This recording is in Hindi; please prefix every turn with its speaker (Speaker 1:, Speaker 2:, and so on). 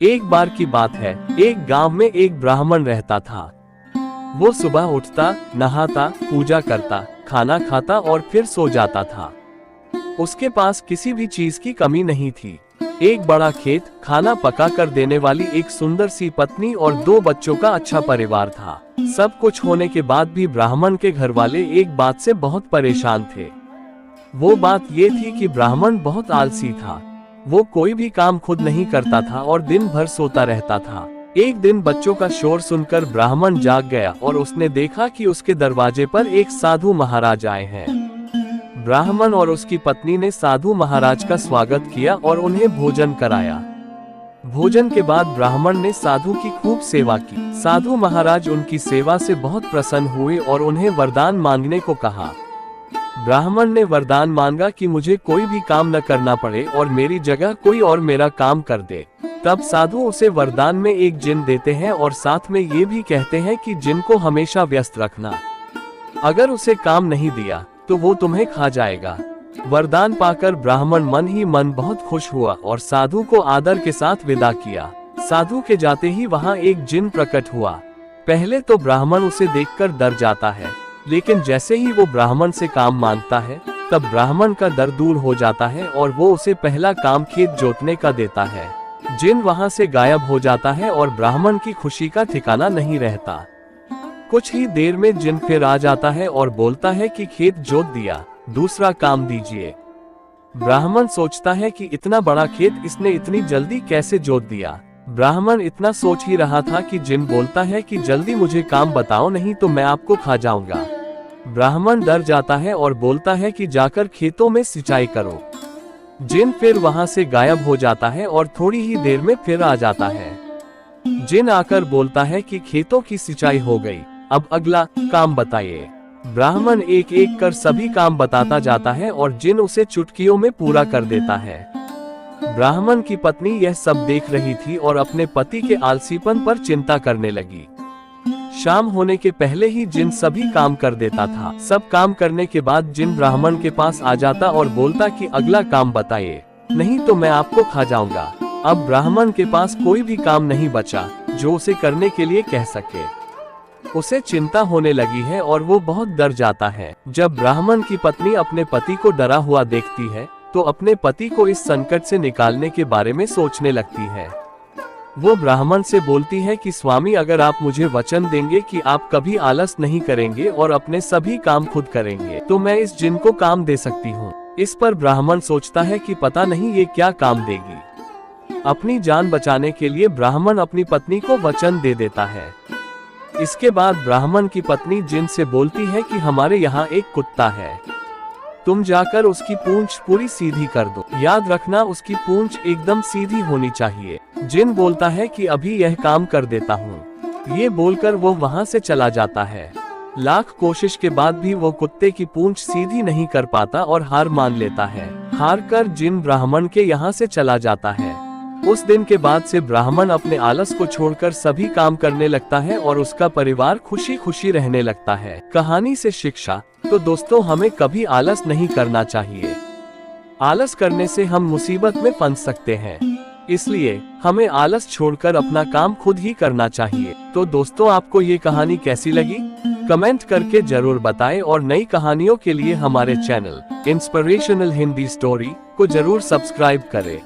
Speaker 1: एक बार की बात है, एक गांव में एक ब्राह्मण रहता था। वो सुबह उठता, नहाता, पूजा करता, खाना खाता और फिर सो जाता था। उसके पास किसी भी चीज की कमी नहीं थी। एक बड़ा खेत, खाना पका कर देने वाली एक सुंदर सी पत्नी और 2 बच्चों का अच्छा परिवार था। सब कुछ होने के बाद भी ब्राह्मण के घर वाले एक बात से बहुत परेशान थे। वो बात ये थी कि ब्राह्मण बहुत आलसी था। वो कोई भी काम खुद नहीं करता था और दिन भर सोता रहता था। एक दिन बच्चों का शोर सुनकर ब्राह्मण जाग गया और उसने देखा कि उसके दरवाजे पर एक साधु महाराज आए हैं। ब्राह्मण और उसकी पत्नी ने साधु महाराज का स्वागत किया और उन्हें भोजन कराया। भोजन के बाद ब्राह्मण ने साधु की खूब सेवा की। साधु महाराज उनकी सेवा से बहुत प्रसन्न हुए और उन्हें वरदान मांगने को कहा। ब्राह्मण ने वरदान मांगा कि मुझे कोई भी काम न करना पड़े और मेरी जगह कोई और मेरा काम कर दे। तब साधु उसे वरदान में एक जिन देते हैं और साथ में ये भी कहते हैं कि जिन को हमेशा व्यस्त रखना। अगर उसे काम नहीं दिया तो वो तुम्हें खा जाएगा। वरदान पाकर ब्राह्मण मन ही मन बहुत खुश हुआ और साधु को आदर के साथ विदा किया। साधु के जाते ही वहाँ एक जिन प्रकट हुआ। पहले तो ब्राह्मण उसे देखकर डर जाता है, लेकिन जैसे ही वो ब्राह्मण से काम मांगता है तब ब्राह्मण का डर दूर हो जाता है और वो उसे पहला काम खेत जोतने का देता है। जिन वहाँ से गायब हो जाता है और ब्राह्मण की खुशी का ठिकाना नहीं रहता। कुछ ही देर में जिन फिर आ जाता है और बोलता है कि खेत जोत दिया, दूसरा काम दीजिए। ब्राह्मण सोचता है कि इतना बड़ा खेत इसने इतनी जल्दी कैसे जोत दिया। ब्राह्मण इतना सोच ही रहा था कि जिन बोलता है कि जल्दी मुझे काम बताओ, नहीं तो मैं आपको खा जाऊंगा। ब्राह्मण डर जाता है और बोलता है कि जाकर खेतों में सिंचाई करो। जिन फिर वहां से गायब हो जाता है और थोड़ी ही देर में फिर आ जाता है। जिन आकर बोलता है कि खेतों की सिंचाई हो गई, अब अगला काम बताइए। ब्राह्मण एक एक कर सभी काम बताता जाता है और जिन उसे चुटकियों में पूरा कर देता है। ब्राह्मण की पत्नी यह सब देख रही थी और अपने पति के आलसीपन पर चिंता करने लगी। शाम होने के पहले ही जिन सभी काम कर देता था। सब काम करने के बाद जिन ब्राह्मण के पास आ जाता और बोलता कि अगला काम बताइए, नहीं तो मैं आपको खा जाऊंगा। अब ब्राह्मण के पास कोई भी काम नहीं बचा जो उसे करने के लिए कह सके। उसे चिंता होने लगी है और वो बहुत डर जाता है। जब ब्राह्मण की पत्नी अपने पति को डरा हुआ देखती है तो अपने पति को इस संकट से निकालने के बारे में सोचने लगती है। वो ब्राह्मण से बोलती है कि स्वामी, अगर आप मुझे वचन देंगे कि आप कभी आलस नहीं करेंगे और अपने सभी काम खुद करेंगे तो मैं इस जिन को काम दे सकती हूँ। इस पर ब्राह्मण सोचता है कि पता नहीं ये क्या काम देगी। अपनी जान बचाने के लिए ब्राह्मण अपनी पत्नी को वचन दे देता है। इसके बाद ब्राह्मण की पत्नी जिन से बोलती है कि हमारे यहाँ एक कुत्ता है, तुम जाकर उसकी पूंछ पूरी सीधी कर दो। याद रखना, उसकी पूंछ एकदम सीधी होनी चाहिए। जिन बोलता है कि अभी यह काम कर देता हूँ। ये बोलकर वो वहाँ से चला जाता है। लाख कोशिश के बाद भी वो कुत्ते की पूंछ सीधी नहीं कर पाता और हार मान लेता है। हार कर जिन ब्राह्मण के यहाँ से चला जाता है। उस दिन के बाद से ब्राह्मण अपने आलस को छोड़कर सभी काम करने लगता है और उसका परिवार खुशी खुशी रहने लगता है। कहानी से शिक्षा, तो दोस्तों हमें कभी आलस नहीं करना चाहिए। आलस करने से हम मुसीबत में फंस सकते हैं, इसलिए हमें आलस छोड़कर अपना काम खुद ही करना चाहिए। तो दोस्तों, आपको ये कहानी कैसी लगी कमेंट करके जरूर बताएं और नई कहानियों के लिए हमारे चैनल इंस्पिरेशनल हिंदी स्टोरी को जरूर सब्सक्राइब करें।